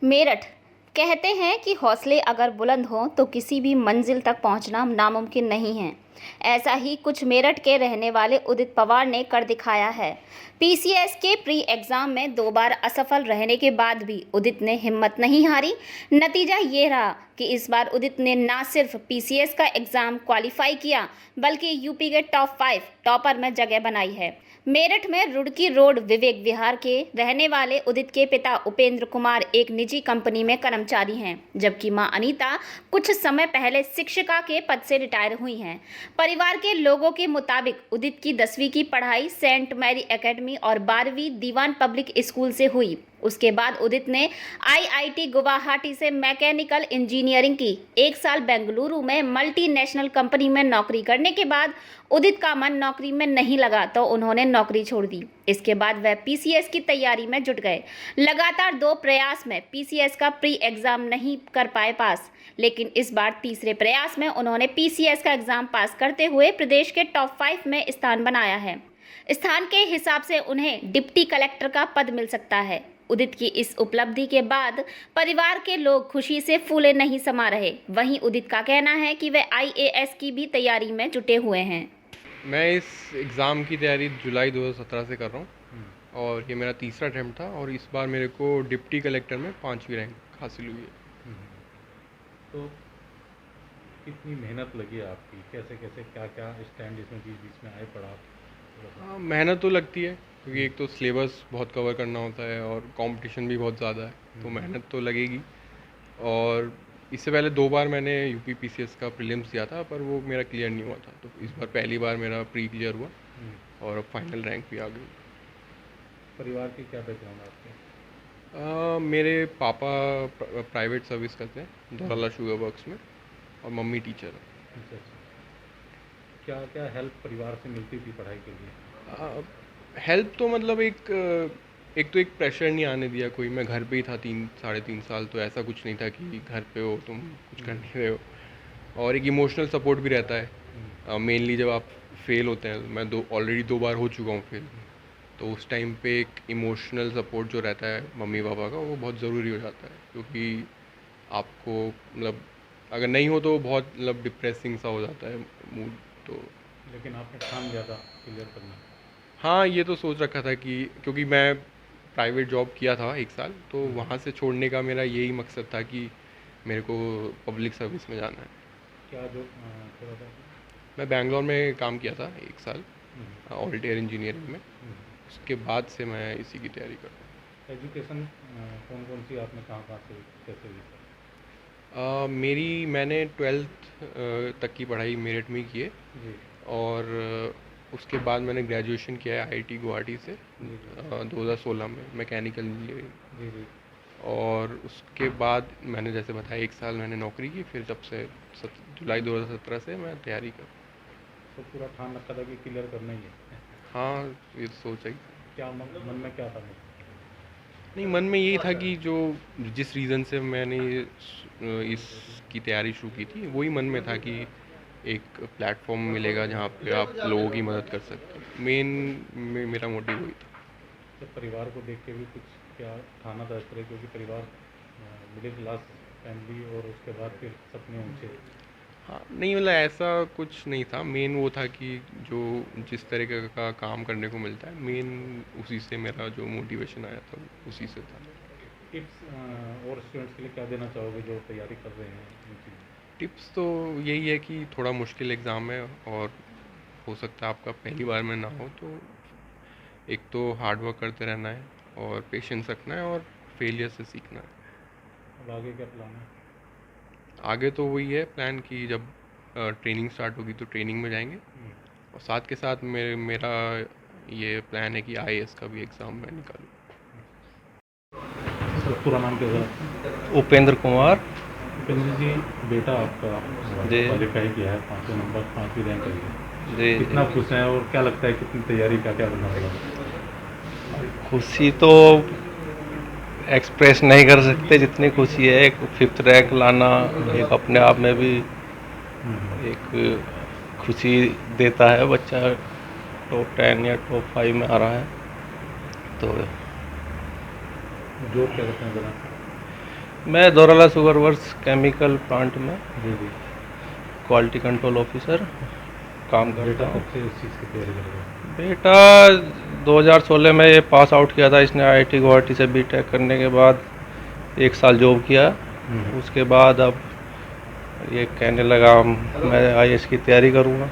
मेरठ कहते हैं कि हौसले अगर बुलंद हों तो किसी भी मंजिल तक पहुंचना नामुमकिन नहीं है। ऐसा ही कुछ मेरठ के रहने वाले उदित पवार ने कर दिखाया है। पीसीएस के प्री एग्जाम में 2 बार असफल रहने के बाद भी उदित ने हिम्मत नहीं हारी। नतीजा ये रहा कि इस बार उदित ने न सिर्फ पीसीएस का एग्जाम क्वालिफाई किया बल्कि यूपी के टॉप 5 टॉपर में जगह बनाई है। मेरठ में रुड़की रोड विवेक विहार के रहने वाले उदित के पिता उपेंद्र कुमार एक निजी कंपनी में कर्मचारी हैं, जबकि मां अनीता कुछ समय पहले शिक्षिका के पद से रिटायर हुई हैं। परिवार के लोगों के मुताबिक उदित की 10वीं की पढ़ाई सेंट मैरी एकेडमी और 12वीं दीवान पब्लिक स्कूल से हुई। उसके बाद उदित ने आईआईटी गुवाहाटी से मैकेनिकल इंजीनियरिंग की। 1 साल बेंगलुरु में मल्टीनेशनल कंपनी में नौकरी करने के बाद उदित का मन नौकरी में नहीं लगा तो उन्होंने नौकरी छोड़ दी। इसके बाद वह पीसीएस की तैयारी में जुट गए। लगातार 2 प्रयास में पीसीएस का प्री एग्जाम नहीं कर पाए पास, लेकिन इस बार तीसरे प्रयास में उन्होंने पीसीएस का एग्जाम पास करते हुए प्रदेश के टॉप 5 में स्थान बनाया है। स्थान के हिसाब से उन्हें डिप्टी कलेक्टर का पद मिल सकता है। उदित की इस उपलब्धि के बाद परिवार के लोग खुशी से फूले नहीं समा रहे। वहीं उदित का कहना है कि वे आईएएस की भी तैयारी में जुटे हुए हैं। मैं इस एग्ज़ाम की तैयारी जुलाई 2017 से कर रहा हूँ और ये मेरा तीसरा अटैम्प्ट था और इस बार मेरे को डिप्टी कलेक्टर में 5वीं रैंक हासिल हुई है। तो कितनी मेहनत लगी आपकी, कैसे कैसे क्या क्या स्टैंड इसमें बीच बीच में आए पड़ा? हाँ, मेहनत तो लगती है क्योंकि एक तो सिलेबस बहुत कवर करना होता है और कंपटीशन भी बहुत ज़्यादा है, तो मेहनत तो लगेगी। और इससे पहले 2 बार मैंने यूपी पीसीएस का प्रीलिम्स दिया था पर वो मेरा क्लियर नहीं हुआ था, तो इस बार पहली बार मेरा प्री क्लियर हुआ और अब फाइनल रैंक भी आ गई। परिवार की क्या बैकग्राउंड आपके? मेरे पापा प्राइवेट सर्विस करते हैं धौलाला शुगर वर्क्स में और मम्मी टीचर है। अच्छा अच्छा, क्या क्या हेल्प परिवार से मिलती थी पढ़ाई के लिए? हेल्प तो मतलब एक प्रेशर नहीं आने दिया कोई। मैं घर पे ही था 3 साढ़े 3 साल, तो ऐसा कुछ नहीं था कि घर पे हो तुम कुछ कर नहीं रहे हो। और एक इमोशनल सपोर्ट भी रहता है मेनली जब आप फेल होते हैं। मैं ऑलरेडी 2 बार हो चुका हूँ फेल, तो उस टाइम पे एक इमोशनल सपोर्ट जो रहता है मम्मी पापा का वो बहुत ज़रूरी हो जाता है, क्योंकि आपको मतलब अगर नहीं हो तो बहुत मतलब डिप्रेसिंग सा हो जाता है मूड। तो लेकिन आपने ठान लिया था क्लियर करना? हाँ, ये तो सोच रखा था कि क्योंकि मैं प्राइवेट जॉब किया था 1 साल, तो वहाँ से छोड़ने का मेरा यही मकसद था कि मेरे को पब्लिक सर्विस में जाना है। क्या जो थोड़ा सा? मैं बैंगलोर में काम किया था 1 साल ऑडिट एयर इंजीनियरिंग में। उसके बाद से मैं इसी की तैयारी कर रहा एजुकेशन कौन कौन सी आपने कहाँ कहाँ से कैसे हुई सर? मैंने 12th तक की पढ़ाई मेरठ में की है जी और उसके बाद मैंने ग्रेजुएशन किया है आईआईटी गुवाहाटी से 2016 में मैकेनिकल इंजीनियरिंग। जी जी। और उसके बाद मैंने जैसे बताया 1 साल मैंने नौकरी की, फिर जब से जुलाई 2017 से मैं तैयारी कर। तो पूरा ठान रखा था कि क्लियर करना ही है? हाँ, ये सोचा ही। क्या मन में क्या था? नहीं, मन में यही था कि जो जिस रीज़न से मैंने इसकी तैयारी शुरू की थी वही मन में था कि एक प्लेटफॉर्म मिलेगा जहाँ पे आप लोगों की मदद कर सकते हो। मेरा मोटिव वही था। तो परिवार को देख के भी कुछ क्या ठाना था इस तरह, क्योंकि परिवार मिडिल क्लास फैमिली और उसके बाद फिर सपने ऊंचे? हाँ, नहीं मतलब ऐसा कुछ नहीं था। मेन वो था कि जो जिस तरीके का काम करने को मिलता है मेन उसी से मेरा जो मोटिवेशन आया था उसी से था। टिप्स और स्टूडेंट्स के लिए क्या देना चाहोगे जो तैयारी कर रहे हैं उनकी? टिप्स तो यही है कि थोड़ा मुश्किल एग्ज़ाम है और हो सकता है आपका पहली बार में ना हो, तो एक तो हार्ड वर्क करते रहना है और पेशेंस रखना है और फेलियर से सीखना है। अब आगे क्या प्लान है? आगे तो वही है प्लान कि जब ट्रेनिंग स्टार्ट होगी तो ट्रेनिंग में जाएंगे और साथ के साथ मेरा ये प्लान है कि आईएएस का भी एग्ज़ाम मैं निकालूँ। सर पूरा नाम क्या था? उपेंद्र कुमार। उपेंद्र जी, बेटा आपका जी। क्वालिफाई किया है 5वें नंबर 5वीं रैंक आई है, जी कितना खुश हैं और क्या लगता है कितनी तैयारी क्या क्या करना पड़ा? खुशी तो एक्सप्रेस नहीं कर सकते जितनी खुशी है। एक 5th रैंक लाना एक अपने आप में भी एक खुशी देता है। बच्चा टॉप 10 या टॉप 5 में आ रहा है तो जॉब क्या करते हैं ज़रा? मैं दोराला शुगर वर्क्स केमिकल प्लांट में जी जी। क्वालिटी कंट्रोल ऑफिसर काम करता बेटा हूँ। कब से इस चीज़ की तैयारी कर रहे हैं? बेटा 2016 में ये पास आउट किया था इसने आईआईटी गुवाहाटी से बीटेक करने के बाद 1 साल जॉब किया। उसके बाद अब ये कहने लगा मैं आईएएस की तैयारी करूँगा।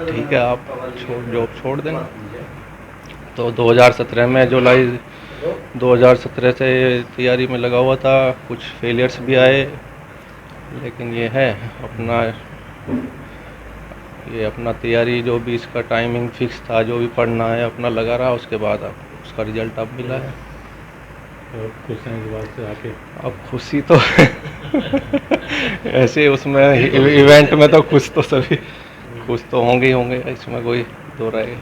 ठीक है आप जॉब छोड़ देना। तो 2017 में जुलाई 2017 से तैयारी में लगा हुआ था। कुछ फेलियर्स भी आए, लेकिन ये है अपना तैयारी जो भी इसका टाइमिंग फिक्स था, जो भी पढ़ना है अपना लगा रहा। उसके बाद अब उसका रिजल्ट अब मिला है। और कुछ समय के बाद से आके अब खुशी तो ऐसे उसमें इवेंट में तो खुश तो सभी खुश तो होंगे ही होंगे, इसमें कोई दो राय